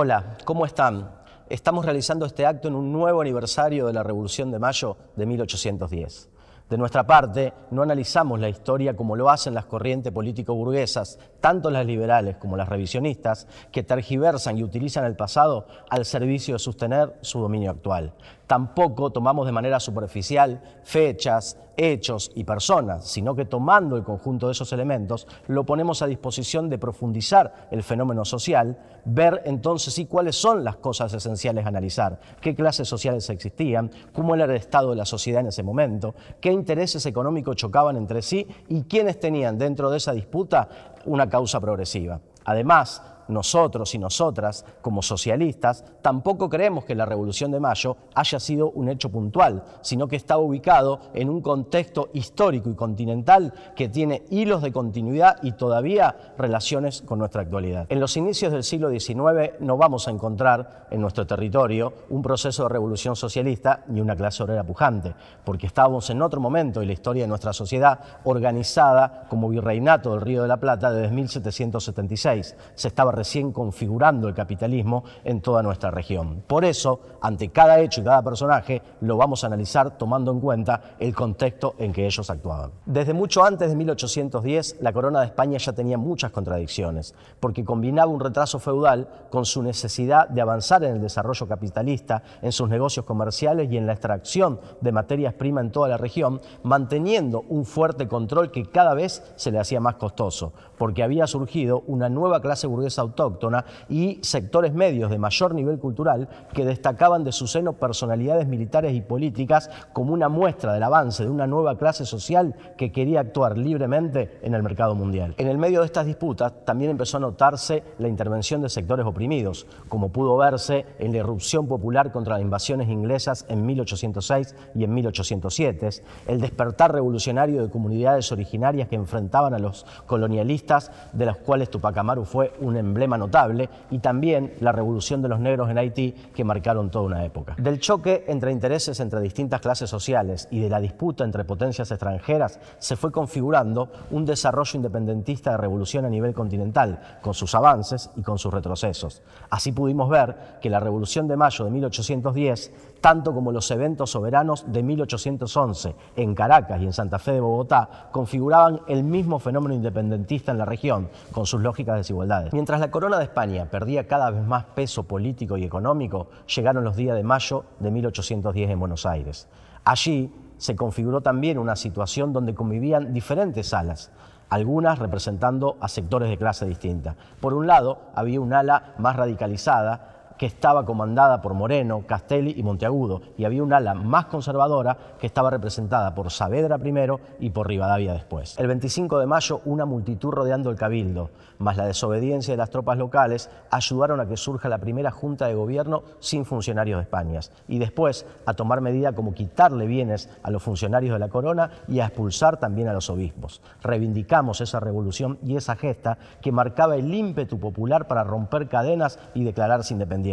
Hola, ¿cómo están? Estamos realizando este acto en un nuevo aniversario de la Revolución de Mayo de 1810. De nuestra parte, no analizamos la historia como lo hacen las corrientes político-burguesas, tanto las liberales como las revisionistas, que tergiversan y utilizan el pasado al servicio de sostener su dominio actual. Tampoco tomamos de manera superficial fechas, hechos y personas, sino que tomando el conjunto de esos elementos, lo ponemos a disposición de profundizar el fenómeno social, ver entonces sí cuáles son las cosas esenciales a analizar, qué clases sociales existían, cómo era el estado de la sociedad en ese momento, qué intereses económicos chocaban entre sí y quiénes tenían dentro de esa disputa una causa progresiva. Además, nosotros y nosotras, como socialistas, tampoco creemos que la Revolución de Mayo haya sido un hecho puntual, sino que está ubicado en un contexto histórico y continental que tiene hilos de continuidad y todavía relaciones con nuestra actualidad. En los inicios del siglo XIX no vamos a encontrar en nuestro territorio un proceso de revolución socialista ni una clase obrera pujante, porque estábamos en otro momento en la historia de nuestra sociedad organizada como virreinato del Río de la Plata desde 1776. Se estaba recién configurando el capitalismo en toda nuestra región. Por eso, ante cada hecho y cada personaje, lo vamos a analizar tomando en cuenta el contexto en que ellos actuaban. Desde mucho antes de 1810, la corona de España ya tenía muchas contradicciones, porque combinaba un retraso feudal con su necesidad de avanzar en el desarrollo capitalista, en sus negocios comerciales y en la extracción de materias primas en toda la región, manteniendo un fuerte control que cada vez se le hacía más costoso, porque había surgido una nueva clase burguesa autóctona y sectores medios de mayor nivel cultural que destacaban de su seno personalidades militares y políticas como una muestra del avance de una nueva clase social que quería actuar libremente en el mercado mundial. En el medio de estas disputas también empezó a notarse la intervención de sectores oprimidos, como pudo verse en la irrupción popular contra las invasiones inglesas en 1806 y en 1807, el despertar revolucionario de comunidades originarias que enfrentaban a los colonialistas, de los cuales Tupac Amaru fue un emblema notable, y también la revolución de los negros en Haití, que marcaron toda una época. Del choque entre intereses entre distintas clases sociales y de la disputa entre potencias extranjeras se fue configurando un desarrollo independentista de revolución a nivel continental, con sus avances y con sus retrocesos. Así pudimos ver que la Revolución de Mayo de 1810, tanto como los eventos soberanos de 1811 en Caracas y en Santa Fe de Bogotá, configuraban el mismo fenómeno independentista en la región, con sus lógicas desigualdades. Mientras la corona de España perdía cada vez más peso político y económico, llegaron los días de mayo de 1810 en Buenos Aires. Allí se configuró también una situación donde convivían diferentes alas, algunas representando a sectores de clase distinta. Por un lado, había un ala más radicalizada, que estaba comandada por Moreno, Castelli y Monteagudo, y había un ala más conservadora que estaba representada por Saavedra primero y por Rivadavia después. El 25 de mayo, una multitud rodeando el cabildo, más la desobediencia de las tropas locales, ayudaron a que surja la primera junta de gobierno sin funcionarios de España, y después a tomar medidas como quitarle bienes a los funcionarios de la corona y a expulsar también a los obispos. Reivindicamos esa revolución y esa gesta que marcaba el ímpetu popular para romper cadenas y declararse independiente.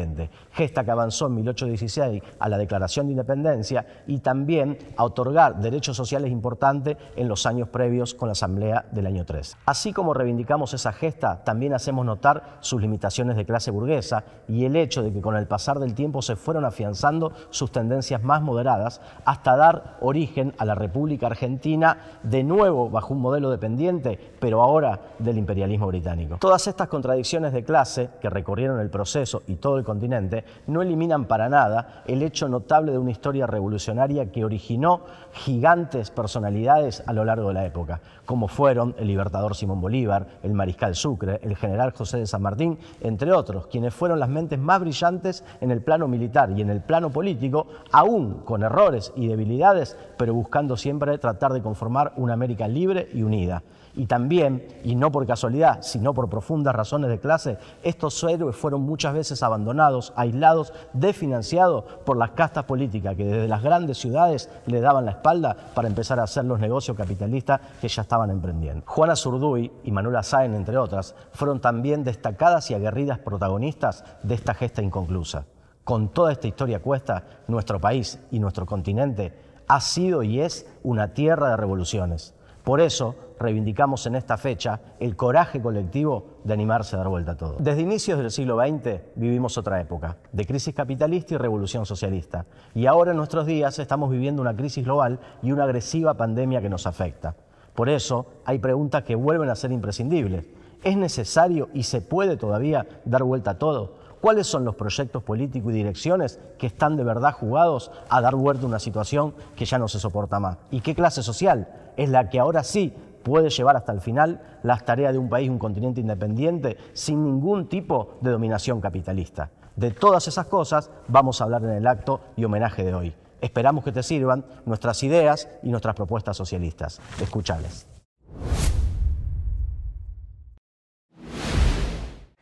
Gesta que avanzó en 1816 a la Declaración de Independencia y también a otorgar derechos sociales importantes en los años previos con la Asamblea del año 3. Así como reivindicamos esa gesta, también hacemos notar sus limitaciones de clase burguesa y el hecho de que con el pasar del tiempo se fueron afianzando sus tendencias más moderadas hasta dar origen a la República Argentina, de nuevo bajo un modelo dependiente, pero ahora del imperialismo británico. Todas estas contradicciones de clase que recorrieron el proceso y todo el continente no eliminan para nada el hecho notable de una historia revolucionaria que originó gigantes personalidades a lo largo de la época, como fueron el libertador Simón Bolívar, el mariscal Sucre, el general José de San Martín, entre otros, quienes fueron las mentes más brillantes en el plano militar y en el plano político, aún con errores y debilidades, pero buscando siempre tratar de conformar una América libre y unida. Y también, y no por casualidad, sino por profundas razones de clase, estos héroes fueron muchas veces abandonados, aislados, desfinanciados por las castas políticas que desde las grandes ciudades le daban la espalda para empezar a hacer los negocios capitalistas que ya estaban emprendiendo. Juana Zurduy y Manuela Sáenz, entre otras, fueron también destacadas y aguerridas protagonistas de esta gesta inconclusa. Con toda esta historia a cuesta, nuestro país y nuestro continente ha sido y es una tierra de revoluciones. Por eso reivindicamos en esta fecha el coraje colectivo de animarse a dar vuelta a todo. Desde inicios del siglo XX vivimos otra época, de crisis capitalista y revolución socialista. Y ahora en nuestros días estamos viviendo una crisis global y una agresiva pandemia que nos afecta. Por eso hay preguntas que vuelven a ser imprescindibles. ¿Es necesario y se puede todavía dar vuelta a todo? ¿Cuáles son los proyectos políticos y direcciones que están de verdad jugados a dar vuelta a una situación que ya no se soporta más? ¿Y qué clase social es la que ahora sí puede llevar hasta el final las tareas de un país, un continente independiente, sin ningún tipo de dominación capitalista? De todas esas cosas vamos a hablar en el acto y homenaje de hoy. Esperamos que te sirvan nuestras ideas y nuestras propuestas socialistas. Escuchales.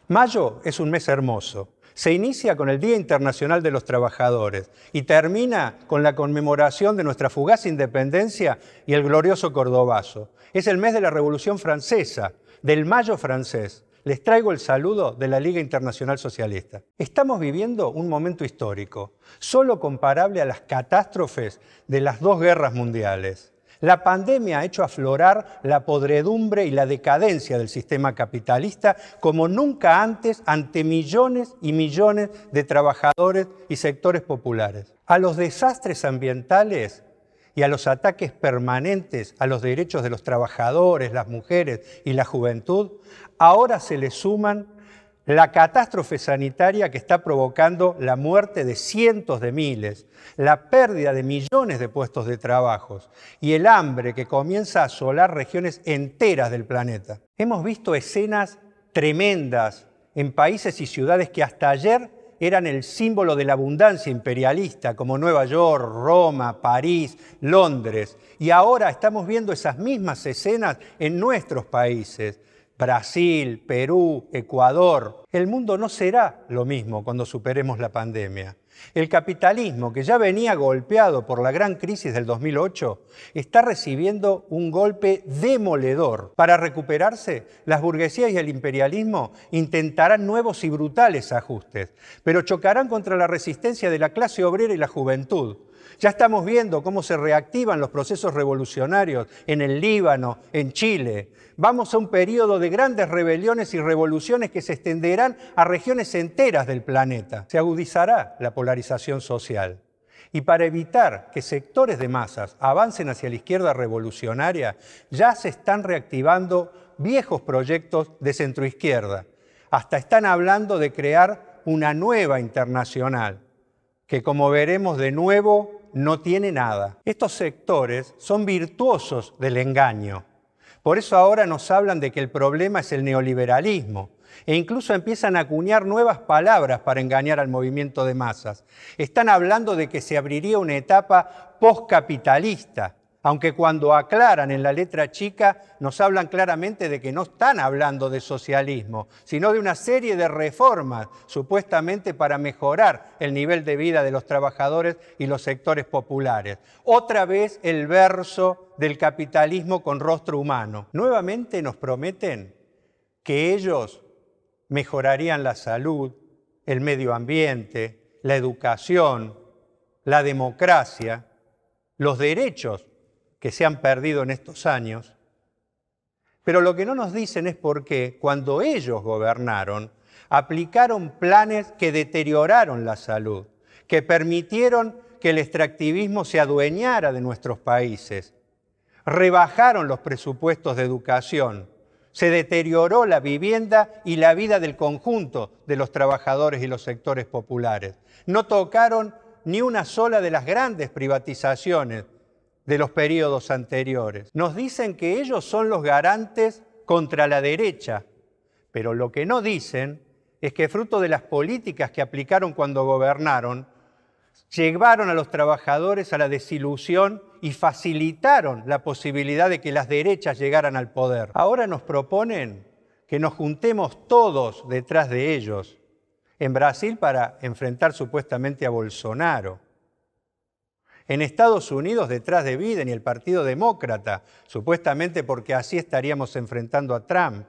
Mayo es un mes hermoso. Se inicia con el Día Internacional de los Trabajadores y termina con la conmemoración de nuestra fugaz independencia y el glorioso Cordobazo. Es el mes de la Revolución Francesa, del Mayo francés. Les traigo el saludo de la Liga Internacional Socialista. Estamos viviendo un momento histórico, solo comparable a las catástrofes de las dos guerras mundiales. La pandemia ha hecho aflorar la podredumbre y la decadencia del sistema capitalista como nunca antes ante millones y millones de trabajadores y sectores populares. A los desastres ambientales y a los ataques permanentes a los derechos de los trabajadores, las mujeres y la juventud, ahora se le suman la catástrofe sanitaria que está provocando la muerte de cientos de miles, la pérdida de millones de puestos de trabajo y el hambre que comienza a asolar regiones enteras del planeta. Hemos visto escenas tremendas en países y ciudades que hasta ayer eran el símbolo de la abundancia imperialista, como Nueva York, Roma, París, Londres. Y ahora estamos viendo esas mismas escenas en nuestros países. Brasil, Perú, Ecuador. El mundo no será lo mismo cuando superemos la pandemia. El capitalismo, que ya venía golpeado por la gran crisis del 2008, está recibiendo un golpe demoledor. Para recuperarse, las burguesías y el imperialismo intentarán nuevos y brutales ajustes, pero chocarán contra la resistencia de la clase obrera y la juventud. Ya estamos viendo cómo se reactivan los procesos revolucionarios en el Líbano, en Chile. Vamos a un periodo de grandes rebeliones y revoluciones que se extenderán a regiones enteras del planeta. Se agudizará la polarización social. Y para evitar que sectores de masas avancen hacia la izquierda revolucionaria, ya se están reactivando viejos proyectos de centroizquierda. Hasta están hablando de crear una nueva internacional, que como veremos de nuevo no tiene nada. Estos sectores son virtuosos del engaño. Por eso ahora nos hablan de que el problema es el neoliberalismo e incluso empiezan a acuñar nuevas palabras para engañar al movimiento de masas. Están hablando de que se abriría una etapa postcapitalista, aunque cuando aclaran en la letra chica nos hablan claramente de que no están hablando de socialismo, sino de una serie de reformas supuestamente para mejorar el nivel de vida de los trabajadores y los sectores populares. Otra vez el verso del capitalismo con rostro humano. Nuevamente nos prometen que ellos mejorarían la salud, el medio ambiente, la educación, la democracia, los derechos que se han perdido en estos años. Pero lo que no nos dicen es por qué, cuando ellos gobernaron, aplicaron planes que deterioraron la salud, que permitieron que el extractivismo se adueñara de nuestros países, rebajaron los presupuestos de educación, se deterioró la vivienda y la vida del conjunto de los trabajadores y los sectores populares. No tocaron ni una sola de las grandes privatizaciones de los periodos anteriores. Nos dicen que ellos son los garantes contra la derecha, pero lo que no dicen es que fruto de las políticas que aplicaron cuando gobernaron, llevaron a los trabajadores a la desilusión y facilitaron la posibilidad de que las derechas llegaran al poder. Ahora nos proponen que nos juntemos todos detrás de ellos en Brasil para enfrentar supuestamente a Bolsonaro. En Estados Unidos detrás de Biden y el Partido Demócrata, supuestamente porque así estaríamos enfrentando a Trump.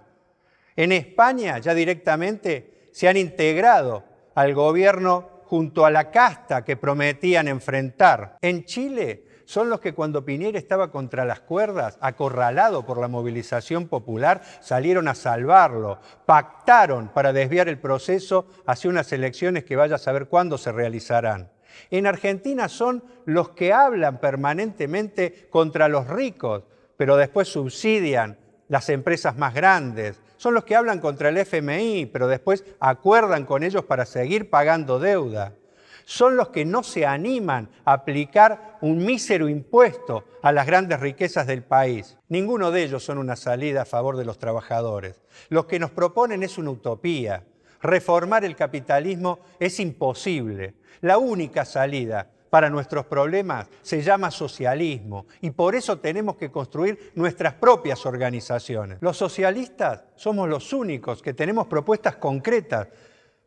En España ya directamente se han integrado al gobierno junto a la casta que prometían enfrentar. En Chile son los que cuando Piñera estaba contra las cuerdas, acorralado por la movilización popular, salieron a salvarlo, pactaron para desviar el proceso hacia unas elecciones que vaya a saber cuándo se realizarán. En Argentina son los que hablan permanentemente contra los ricos, pero después subsidian las empresas más grandes. Son los que hablan contra el FMI, pero después acuerdan con ellos para seguir pagando deuda. Son los que no se animan a aplicar un mísero impuesto a las grandes riquezas del país. Ninguno de ellos son una salida a favor de los trabajadores. Lo que nos proponen es una utopía. Reformar el capitalismo es imposible. La única salida para nuestros problemas se llama socialismo y por eso tenemos que construir nuestras propias organizaciones. Los socialistas somos los únicos que tenemos propuestas concretas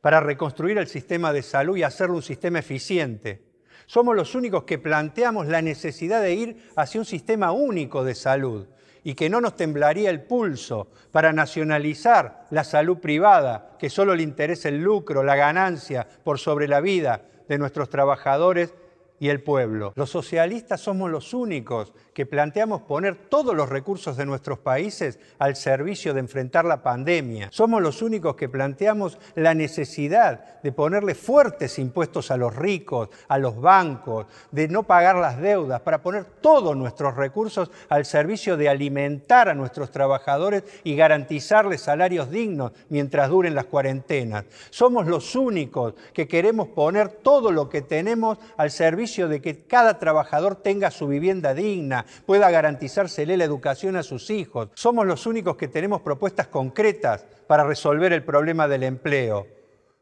para reconstruir el sistema de salud y hacerlo un sistema eficiente. Somos los únicos que planteamos la necesidad de ir hacia un sistema único de salud y que no nos temblaría el pulso para nacionalizar la salud privada, que solo le interesa el lucro, la ganancia por sobre la vida de nuestros trabajadores y el pueblo. Los socialistas somos los únicos que planteamos poner todos los recursos de nuestros países al servicio de enfrentar la pandemia. Somos los únicos que planteamos la necesidad de ponerle fuertes impuestos a los ricos, a los bancos, de no pagar las deudas, para poner todos nuestros recursos al servicio de alimentar a nuestros trabajadores y garantizarles salarios dignos mientras duren las cuarentenas. Somos los únicos que queremos poner todo lo que tenemos al servicio de que cada trabajador tenga su vivienda digna, pueda garantizársele la educación a sus hijos. Somos los únicos que tenemos propuestas concretas para resolver el problema del empleo,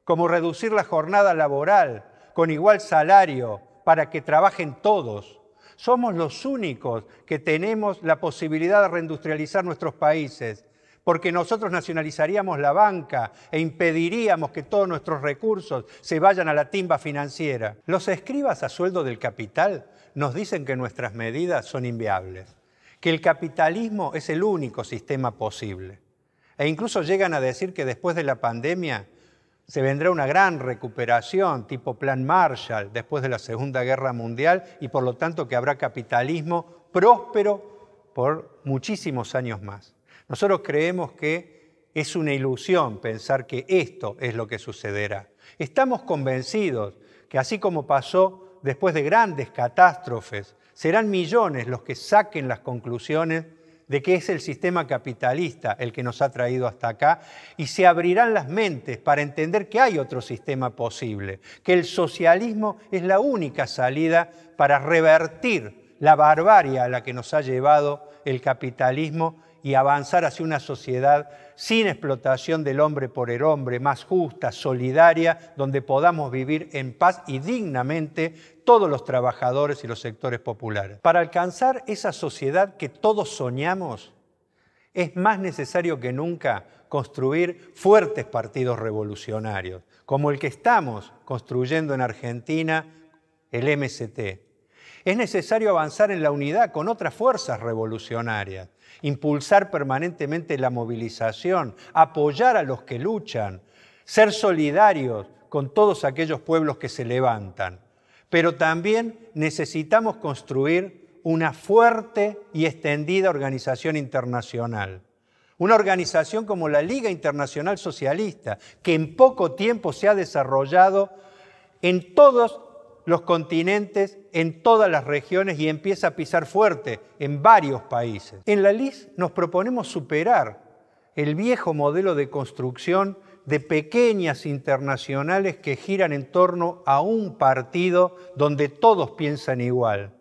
como reducir la jornada laboral con igual salario para que trabajen todos. Somos los únicos que tenemos la posibilidad de reindustrializar nuestros países, porque nosotros nacionalizaríamos la banca e impediríamos que todos nuestros recursos se vayan a la timba financiera. Los escribas a sueldo del capital nos dicen que nuestras medidas son inviables, que el capitalismo es el único sistema posible. E incluso llegan a decir que después de la pandemia se vendrá una gran recuperación, tipo Plan Marshall, después de la Segunda Guerra Mundial, y por lo tanto que habrá capitalismo próspero por muchísimos años más. Nosotros creemos que es una ilusión pensar que esto es lo que sucederá. Estamos convencidos que así como pasó después de grandes catástrofes, serán millones los que saquen las conclusiones de que es el sistema capitalista el que nos ha traído hasta acá y se abrirán las mentes para entender que hay otro sistema posible, que el socialismo es la única salida para revertir la barbarie a la que nos ha llevado el capitalismo y avanzar hacia una sociedad sin explotación del hombre por el hombre, más justa, solidaria, donde podamos vivir en paz y dignamente todos los trabajadores y los sectores populares. Para alcanzar esa sociedad que todos soñamos, es más necesario que nunca construir fuertes partidos revolucionarios, como el que estamos construyendo en Argentina, el MST. Es necesario avanzar en la unidad con otras fuerzas revolucionarias, impulsar permanentemente la movilización, apoyar a los que luchan, ser solidarios con todos aquellos pueblos que se levantan. Pero también necesitamos construir una fuerte y extendida organización internacional. Una organización como la Liga Internacional Socialista, que en poco tiempo se ha desarrollado en todos los continentes, en todas las regiones y empieza a pisar fuerte en varios países. En la LIS nos proponemos superar el viejo modelo de construcción de pequeñas internacionales que giran en torno a un partido donde todos piensan igual.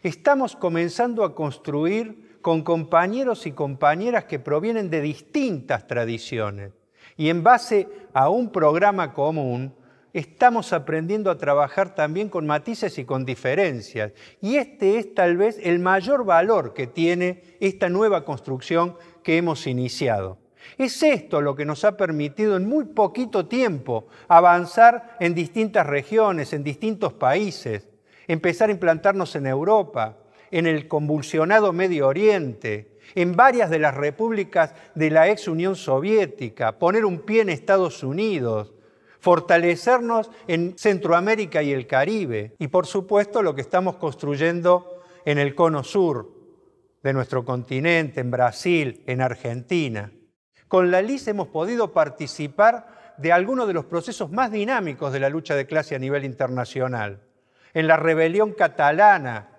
Estamos comenzando a construir con compañeros y compañeras que provienen de distintas tradiciones y en base a un programa común estamos aprendiendo a trabajar también con matices y con diferencias. Y este es tal vez el mayor valor que tiene esta nueva construcción que hemos iniciado. Es esto lo que nos ha permitido en muy poquito tiempo avanzar en distintas regiones, en distintos países, empezar a implantarnos en Europa, en el convulsionado Medio Oriente, en varias de las repúblicas de la ex Unión Soviética, poner un pie en Estados Unidos, fortalecernos en Centroamérica y el Caribe. Y por supuesto lo que estamos construyendo en el cono sur de nuestro continente, en Brasil, en Argentina. Con la LIS hemos podido participar de algunos de los procesos más dinámicos de la lucha de clase a nivel internacional. En la rebelión catalana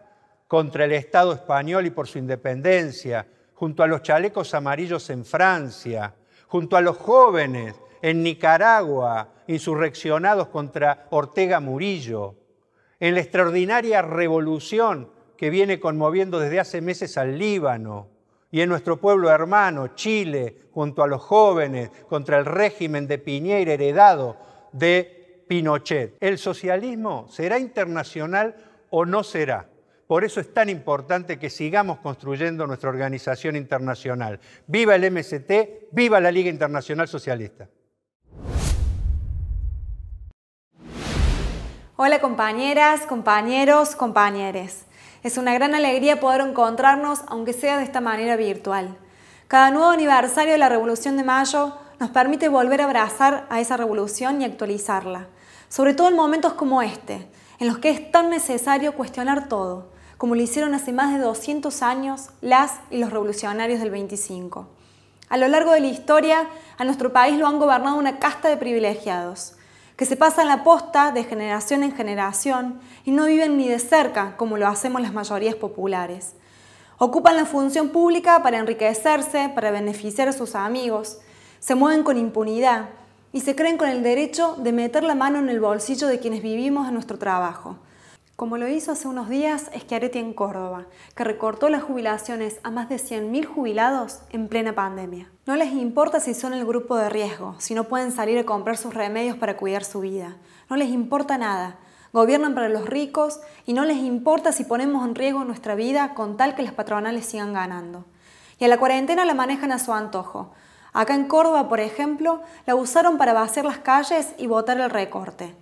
contra el Estado español y por su independencia, junto a los chalecos amarillos en Francia, junto a los jóvenes en Nicaragua, insurreccionados contra Ortega Murillo, en la extraordinaria revolución que viene conmoviendo desde hace meses al Líbano, y en nuestro pueblo hermano, Chile, junto a los jóvenes, contra el régimen de Piñera heredado de Pinochet. ¿El socialismo será internacional o no será? Por eso es tan importante que sigamos construyendo nuestra organización internacional. ¡Viva el MST! ¡Viva la Liga Internacional Socialista! Hola compañeras, compañeros, compañeres. Es una gran alegría poder encontrarnos, aunque sea de esta manera virtual. Cada nuevo aniversario de la Revolución de Mayo nos permite volver a abrazar a esa revolución y actualizarla. Sobre todo en momentos como este, en los que es tan necesario cuestionar todo, como lo hicieron hace más de 200 años las y los revolucionarios del 25. A lo largo de la historia, a nuestro país lo han gobernado una casta de privilegiados, que se pasan la posta de generación en generación y no viven ni de cerca como lo hacemos las mayorías populares. Ocupan la función pública para enriquecerse, para beneficiar a sus amigos, se mueven con impunidad y se creen con el derecho de meter la mano en el bolsillo de quienes vivimos en nuestro trabajo. Como lo hizo hace unos días Schiaretti en Córdoba, que recortó las jubilaciones a más de 100.000 jubilados en plena pandemia. No les importa si son el grupo de riesgo, si no pueden salir a comprar sus remedios para cuidar su vida. No les importa nada. Gobiernan para los ricos y no les importa si ponemos en riesgo nuestra vida con tal que las patronales sigan ganando. Y a la cuarentena la manejan a su antojo. Acá en Córdoba, por ejemplo, la usaron para vaciar las calles y votar el recorte.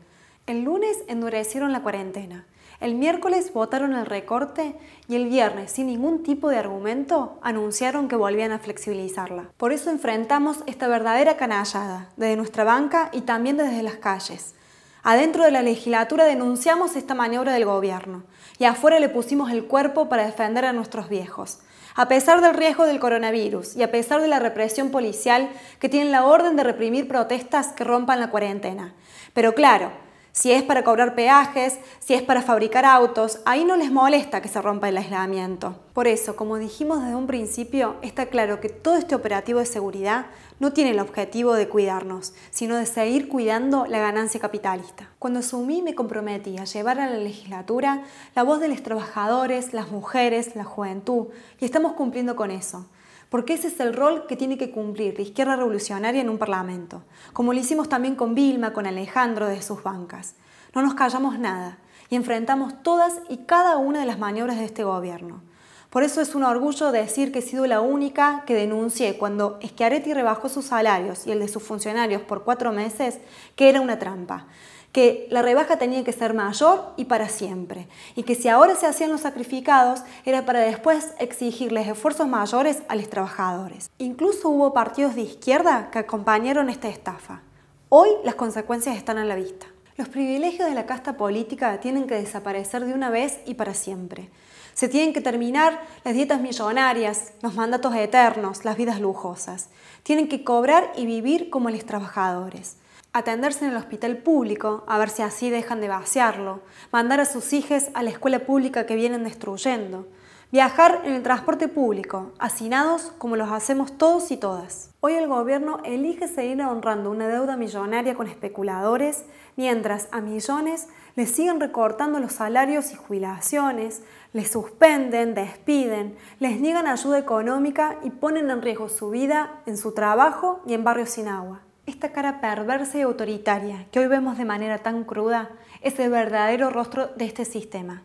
El lunes endurecieron la cuarentena. El miércoles votaron el recorte y el viernes, sin ningún tipo de argumento, anunciaron que volvían a flexibilizarla. Por eso enfrentamos esta verdadera canallada, desde nuestra banca y también desde las calles. Adentro de la legislatura denunciamos esta maniobra del gobierno y afuera le pusimos el cuerpo para defender a nuestros viejos. A pesar del riesgo del coronavirus y a pesar de la represión policial que tienen la orden de reprimir protestas que rompan la cuarentena. Pero claro, si es para cobrar peajes, si es para fabricar autos, ahí no les molesta que se rompa el aislamiento. Por eso, como dijimos desde un principio, está claro que todo este operativo de seguridad no tiene el objetivo de cuidarnos, sino de seguir cuidando la ganancia capitalista. Cuando asumí me comprometí a llevar a la legislatura la voz de los trabajadores, las mujeres, la juventud, y estamos cumpliendo con eso. Porque ese es el rol que tiene que cumplir la izquierda revolucionaria en un parlamento, como lo hicimos también con Vilma, con Alejandro de sus bancas. No nos callamos nada y enfrentamos todas y cada una de las maniobras de este gobierno. Por eso es un orgullo decir que he sido la única que denuncié cuando Schiaretti rebajó sus salarios y el de sus funcionarios por 4 meses que era una trampa, que la rebaja tenía que ser mayor y para siempre, y que si ahora se hacían los sacrificados era para después exigirles esfuerzos mayores a los trabajadores. Incluso hubo partidos de izquierda que acompañaron esta estafa. Hoy las consecuencias están a la vista. Los privilegios de la casta política tienen que desaparecer de una vez y para siempre. Se tienen que terminar las dietas millonarias, los mandatos eternos, las vidas lujosas. Tienen que cobrar y vivir como los trabajadores. Atenderse en el hospital público, a ver si así dejan de vaciarlo, mandar a sus hijos a la escuela pública que vienen destruyendo, viajar en el transporte público, hacinados como los hacemos todos y todas. Hoy el gobierno elige seguir honrando una deuda millonaria con especuladores, mientras a millones les siguen recortando los salarios y jubilaciones, les suspenden, despiden, les niegan ayuda económica y ponen en riesgo su vida en su trabajo y en barrios sin agua. Esta cara perversa y autoritaria que hoy vemos de manera tan cruda es el verdadero rostro de este sistema.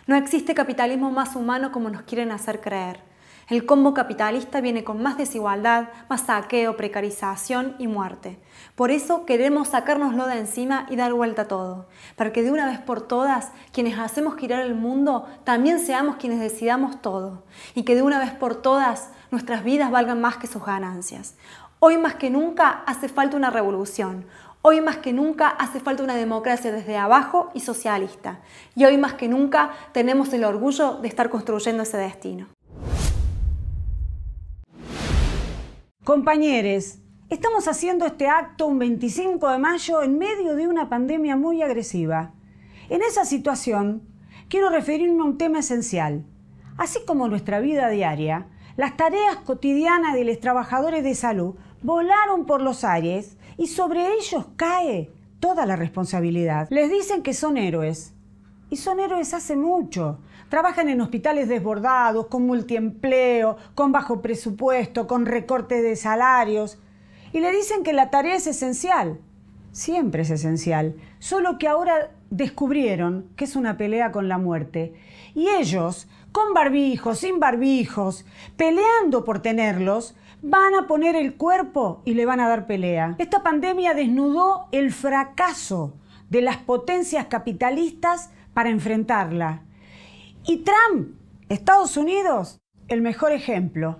No existe capitalismo más humano como nos quieren hacer creer. El combo capitalista viene con más desigualdad, más saqueo, precarización y muerte. Por eso queremos sacárnoslo de encima y dar vuelta a todo, para que de una vez por todas, quienes hacemos girar el mundo, también seamos quienes decidamos todo, y que de una vez por todas nuestras vidas valgan más que sus ganancias. Hoy más que nunca hace falta una revolución. Hoy más que nunca hace falta una democracia desde abajo y socialista. Y hoy más que nunca tenemos el orgullo de estar construyendo ese destino. Compañeros, estamos haciendo este acto un 25 de mayo en medio de una pandemia muy agresiva. En esa situación, quiero referirme a un tema esencial. Así como nuestra vida diaria, las tareas cotidianas de los trabajadores de salud volaron por los aires y sobre ellos cae toda la responsabilidad. Les dicen que son héroes. Y son héroes hace mucho. Trabajan en hospitales desbordados, con multiempleo, con bajo presupuesto, con recorte de salarios. Y le dicen que la tarea es esencial. Siempre es esencial. Solo que ahora descubrieron que es una pelea con la muerte. Y ellos, con barbijos, sin barbijos, peleando por tenerlos, van a poner el cuerpo y le van a dar pelea. Esta pandemia desnudó el fracaso de las potencias capitalistas para enfrentarla. Y Trump, Estados Unidos, el mejor ejemplo.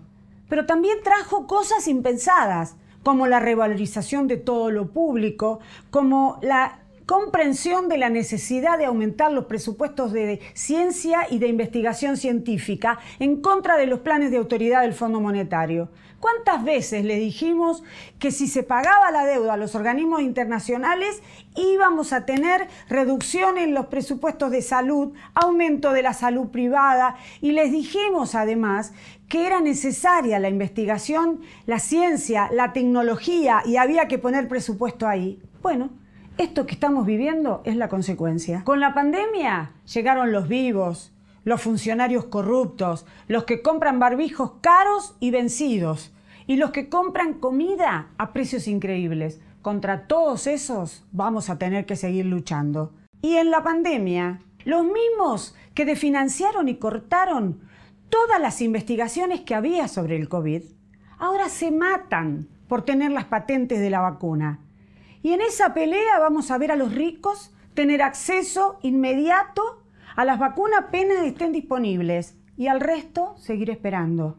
Pero también trajo cosas impensadas, como la revalorización de todo lo público, como la comprensión de la necesidad de aumentar los presupuestos de ciencia y de investigación científica en contra de los planes de autoridad del Fondo Monetario. ¿Cuántas veces le dijimos que si se pagaba la deuda a los organismos internacionales íbamos a tener reducción en los presupuestos de salud, aumento de la salud privada? Y les dijimos además que era necesaria la investigación, la ciencia, la tecnología y había que poner presupuesto ahí. Bueno, esto que estamos viviendo es la consecuencia. Con la pandemia llegaron los vivos, los funcionarios corruptos, los que compran barbijos caros y vencidos y los que compran comida a precios increíbles. Contra todos esos vamos a tener que seguir luchando. Y en la pandemia, los mismos que desfinanciaron y cortaron todas las investigaciones que había sobre el COVID, ahora se matan por tener las patentes de la vacuna. Y en esa pelea vamos a ver a los ricos tener acceso inmediato a las vacunas apenas estén disponibles y al resto seguir esperando.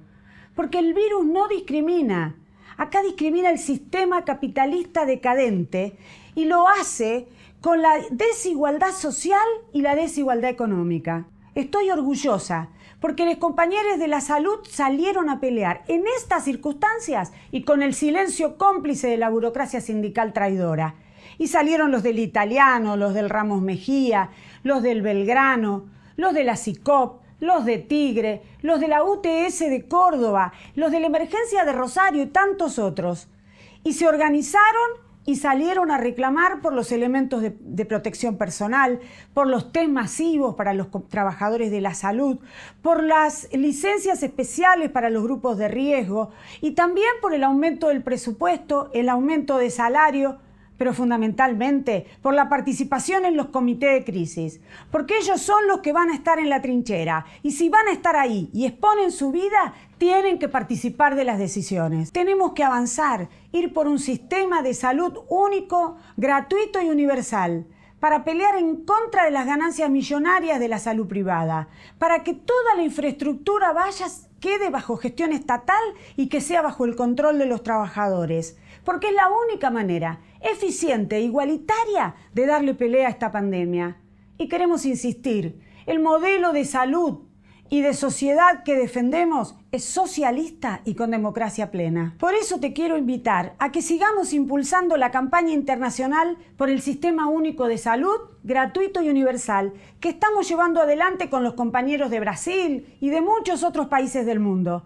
Porque el virus no discrimina. Acá discrimina el sistema capitalista decadente y lo hace con la desigualdad social y la desigualdad económica. Estoy orgullosa porque los compañeros de la salud salieron a pelear en estas circunstancias y con el silencio cómplice de la burocracia sindical traidora. Y salieron los del Italiano, los del Ramos Mejía, los del Belgrano, los de la SICOP, los de Tigre, los de la UTS de Córdoba, los de la Emergencia de Rosario y tantos otros. Y se organizaron y salieron a reclamar por los elementos de protección personal, por los test masivos para los trabajadores de la salud, por las licencias especiales para los grupos de riesgo y también por el aumento del presupuesto, el aumento de salario, pero fundamentalmente por la participación en los comités de crisis, porque ellos son los que van a estar en la trinchera y si van a estar ahí y exponen su vida, tienen que participar de las decisiones. Tenemos que avanzar, ir por un sistema de salud único, gratuito y universal, para pelear en contra de las ganancias millonarias de la salud privada, para que toda la infraestructura quede bajo gestión estatal y que sea bajo el control de los trabajadores, porque es la única manera eficiente e igualitaria de darle pelea a esta pandemia. Y queremos insistir, el modelo de salud y de sociedad que defendemos es socialista y con democracia plena. Por eso te quiero invitar a que sigamos impulsando la campaña internacional por el Sistema Único de Salud, gratuito y universal, que estamos llevando adelante con los compañeros de Brasil y de muchos otros países del mundo.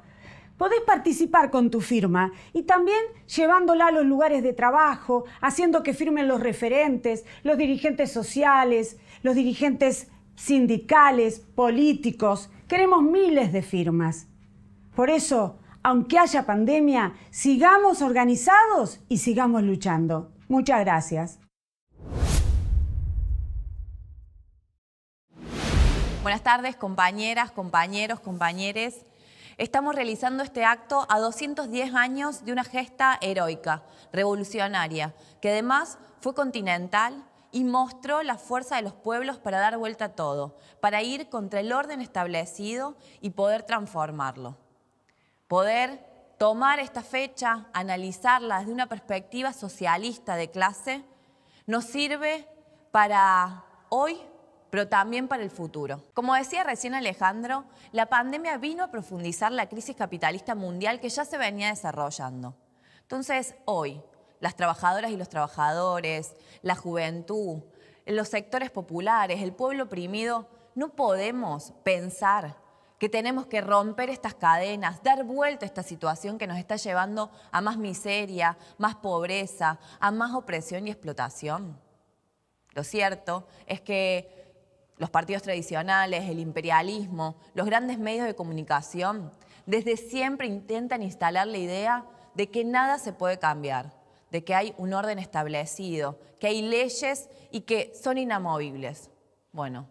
Podés participar con tu firma y también llevándola a los lugares de trabajo, haciendo que firmen los referentes, los dirigentes sociales, los dirigentes sindicales, políticos. Queremos miles de firmas. Por eso, aunque haya pandemia, sigamos organizados y sigamos luchando. Muchas gracias. Buenas tardes, compañeras, compañeros, compañeres. Estamos realizando este acto a 210 años de una gesta heroica, revolucionaria, que además fue continental y mostró la fuerza de los pueblos para dar vuelta a todo, para ir contra el orden establecido y poder transformarlo. Poder tomar esta fecha, analizarla desde una perspectiva socialista de clase, Nos sirve para hoy, pero también para el futuro. Como decía recién Alejandro, la pandemia vino a profundizar la crisis capitalista mundial que ya se venía desarrollando. Entonces, hoy, las trabajadoras y los trabajadores, la juventud, los sectores populares, el pueblo oprimido, no podemos pensar que tenemos que romper estas cadenas, dar vuelta a esta situación que nos está llevando a más miseria, más pobreza, a más opresión y explotación. Lo cierto es que los partidos tradicionales, el imperialismo, los grandes medios de comunicación, desde siempre intentan instalar la idea de que nada se puede cambiar, de que hay un orden establecido, que hay leyes y que son inamovibles. Bueno,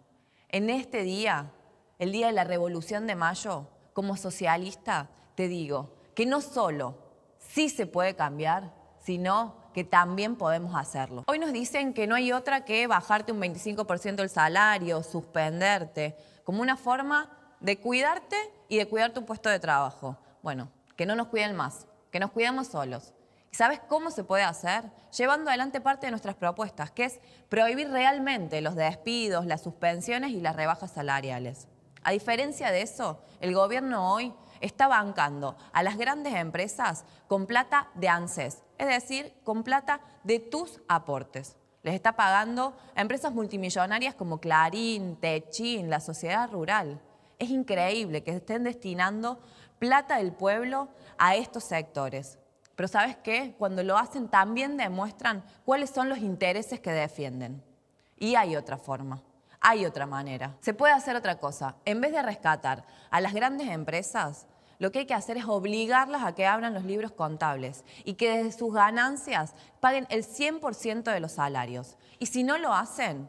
en este día, el día de la Revolución de Mayo, como socialista, te digo que no solo sí se puede cambiar, sino que también podemos hacerlo. Hoy nos dicen que no hay otra que bajarte un 25% el salario, suspenderte, como una forma de cuidarte y de cuidar tu puesto de trabajo. Bueno, que no nos cuiden más, que nos cuidemos solos. ¿Y sabes cómo se puede hacer? Llevando adelante parte de nuestras propuestas, que es prohibir realmente los despidos, las suspensiones y las rebajas salariales. A diferencia de eso, el gobierno hoy está bancando a las grandes empresas con plata de ANSES, es decir, con plata de tus aportes. Les está pagando a empresas multimillonarias como Clarín, Techin, la Sociedad Rural. Es increíble que estén destinando plata del pueblo a estos sectores. Pero ¿sabes qué? Cuando lo hacen también demuestran cuáles son los intereses que defienden. Y hay otra forma. Hay otra manera. Se puede hacer otra cosa. En vez de rescatar a las grandes empresas, lo que hay que hacer es obligarlas a que abran los libros contables y que desde sus ganancias paguen el 100% de los salarios. Y si no lo hacen,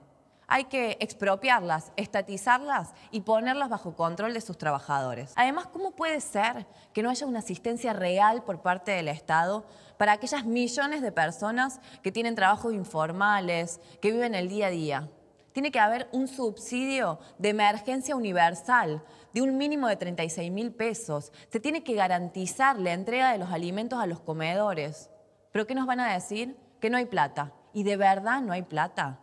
hay que expropiarlas, estatizarlas y ponerlas bajo control de sus trabajadores. Además, ¿cómo puede ser que no haya una asistencia real por parte del Estado para aquellas millones de personas que tienen trabajos informales, que viven el día a día? Tiene que haber un subsidio de emergencia universal de un mínimo de 36.000 pesos. Se tiene que garantizar la entrega de los alimentos a los comedores. ¿Pero qué nos van a decir? Que no hay plata. ¿Y de verdad no hay plata?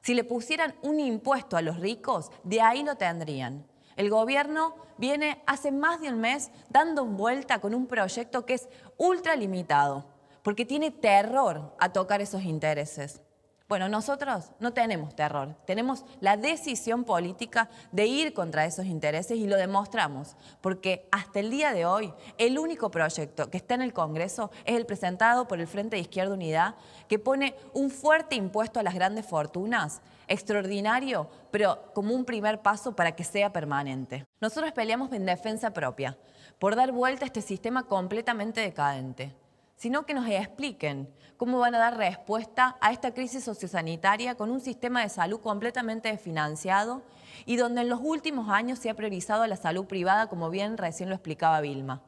Si le pusieran un impuesto a los ricos, de ahí lo tendrían. El gobierno viene hace más de un mes dando vuelta con un proyecto que es ultra limitado, porque tiene terror a tocar esos intereses. Bueno, nosotros no tenemos terror, tenemos la decisión política de ir contra esos intereses y lo demostramos, porque hasta el día de hoy el único proyecto que está en el Congreso es el presentado por el Frente de Izquierda Unidad, que pone un fuerte impuesto a las grandes fortunas, extraordinario, pero como un primer paso para que sea permanente. Nosotros peleamos en defensa propia, por dar vuelta a este sistema completamente decadente, sino que nos expliquen cómo van a dar respuesta a esta crisis sociosanitaria con un sistema de salud completamente desfinanciado y donde en los últimos años se ha priorizado a la salud privada, como bien recién lo explicaba Vilma.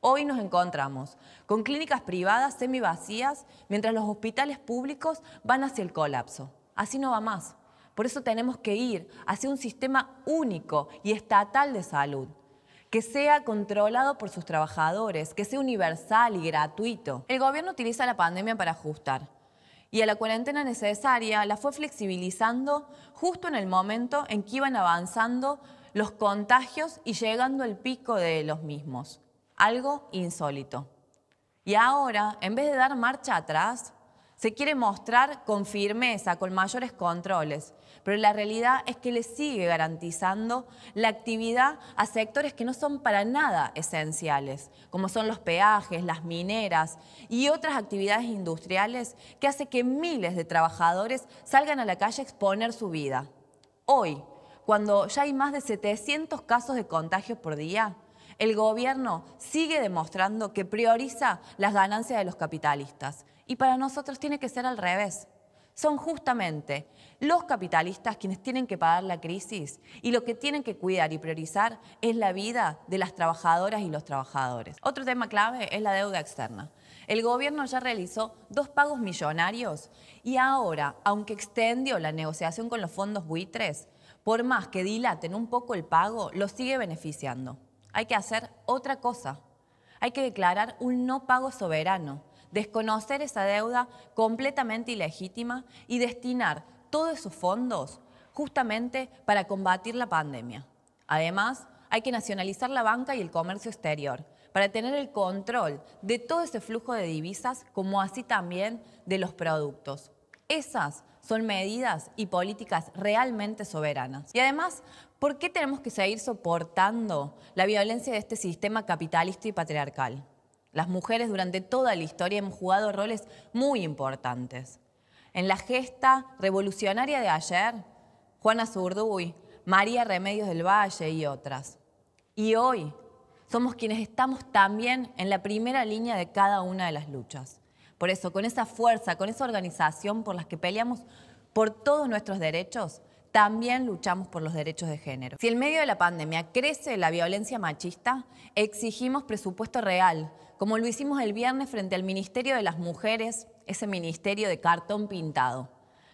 Hoy nos encontramos con clínicas privadas semivacías mientras los hospitales públicos van hacia el colapso. Así no va más. Por eso tenemos que ir hacia un sistema único y estatal de salud, que sea controlado por sus trabajadores, que sea universal y gratuito. El gobierno utiliza la pandemia para ajustar y a la cuarentena necesaria la fue flexibilizando justo en el momento en que iban avanzando los contagios y llegando al pico de los mismos. Algo insólito. Y ahora, en vez de dar marcha atrás, se quiere mostrar con firmeza, con mayores controles, pero la realidad es que le sigue garantizando la actividad a sectores que no son para nada esenciales, como son los peajes, las mineras y otras actividades industriales que hace que miles de trabajadores salgan a la calle a exponer su vida. Hoy, cuando ya hay más de 700 casos de contagios por día, el gobierno sigue demostrando que prioriza las ganancias de los capitalistas. Y para nosotros tiene que ser al revés. Son justamente los capitalistas quienes tienen que pagar la crisis y lo que tienen que cuidar y priorizar es la vida de las trabajadoras y los trabajadores. Otro tema clave es la deuda externa. El gobierno ya realizó 2 pagos millonarios y ahora, aunque extendió la negociación con los fondos buitres, por más que dilaten un poco el pago, lo sigue beneficiando. Hay que hacer otra cosa. Hay que declarar un no pago soberano, desconocer esa deuda completamente ilegítima y destinar todos esos fondos justamente para combatir la pandemia. Además, hay que nacionalizar la banca y el comercio exterior para tener el control de todo ese flujo de divisas, como así también de los productos. Esas son medidas y políticas realmente soberanas. Y además, ¿por qué tenemos que seguir soportando la violencia de este sistema capitalista y patriarcal? Las mujeres durante toda la historia hemos jugado roles muy importantes. En la gesta revolucionaria de ayer, Juana Zurduy, María Remedios del Valle y otras. Y hoy somos quienes estamos también en la primera línea de cada una de las luchas. Por eso, con esa fuerza, con esa organización por las que peleamos por todos nuestros derechos, también luchamos por los derechos de género. Si en medio de la pandemia crece la violencia machista, exigimos presupuesto real, como lo hicimos el viernes frente al Ministerio de las Mujeres, ese ministerio de cartón pintado.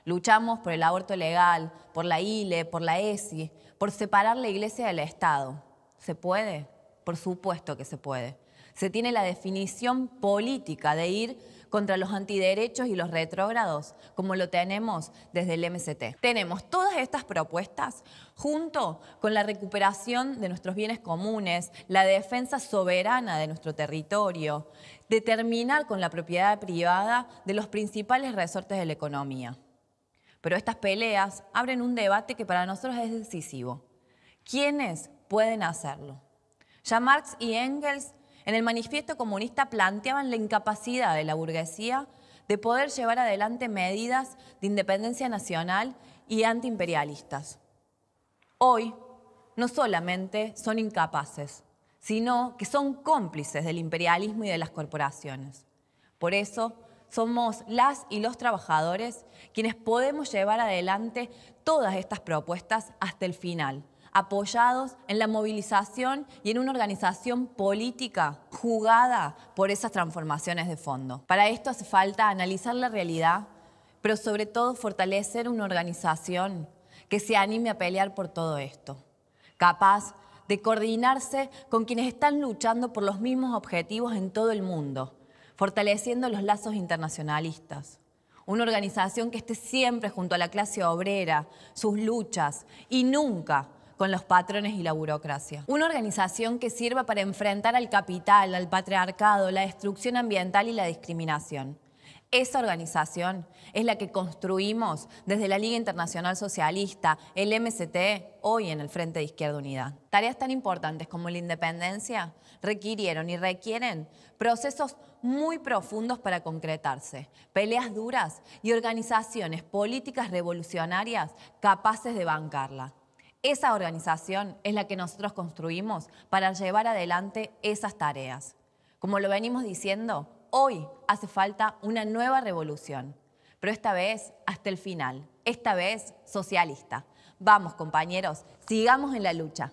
Luchamos por el aborto legal, por la ILE, por la ESI, por separar la Iglesia del Estado. ¿Se puede? Por supuesto que se puede. Se tiene la definición política de ir contra los antiderechos y los retrógrados, como lo tenemos desde el MST. Tenemos todas estas propuestas junto con la recuperación de nuestros bienes comunes, la defensa soberana de nuestro territorio, de terminar con la propiedad privada de los principales resortes de la economía. Pero estas peleas abren un debate que para nosotros es decisivo. ¿Quiénes pueden hacerlo? Ya Marx y Engels en el Manifiesto Comunista planteaban la incapacidad de la burguesía de poder llevar adelante medidas de independencia nacional y antiimperialistas. Hoy no solamente son incapaces, sino que son cómplices del imperialismo y de las corporaciones. Por eso somos las y los trabajadores quienes podemos llevar adelante todas estas propuestas hasta el final, apoyados en la movilización y en una organización política jugada por esas transformaciones de fondo. Para esto hace falta analizar la realidad, pero sobre todo fortalecer una organización que se anime a pelear por todo esto, capaz de coordinarse con quienes están luchando por los mismos objetivos en todo el mundo, fortaleciendo los lazos internacionalistas. Una organización que esté siempre junto a la clase obrera, sus luchas y nunca con los patrones y la burocracia. Una organización que sirva para enfrentar al capital, al patriarcado, la destrucción ambiental y la discriminación. Esa organización es la que construimos desde la Liga Internacional Socialista, el MST, hoy en el Frente de Izquierda Unida. Tareas tan importantes como la independencia requirieron y requieren procesos muy profundos para concretarse, peleas duras y organizaciones políticas revolucionarias capaces de bancarla. Esa organización es la que nosotros construimos para llevar adelante esas tareas. Como lo venimos diciendo, hoy hace falta una nueva revolución, pero esta vez hasta el final, esta vez socialista. Vamos, compañeros, sigamos en la lucha.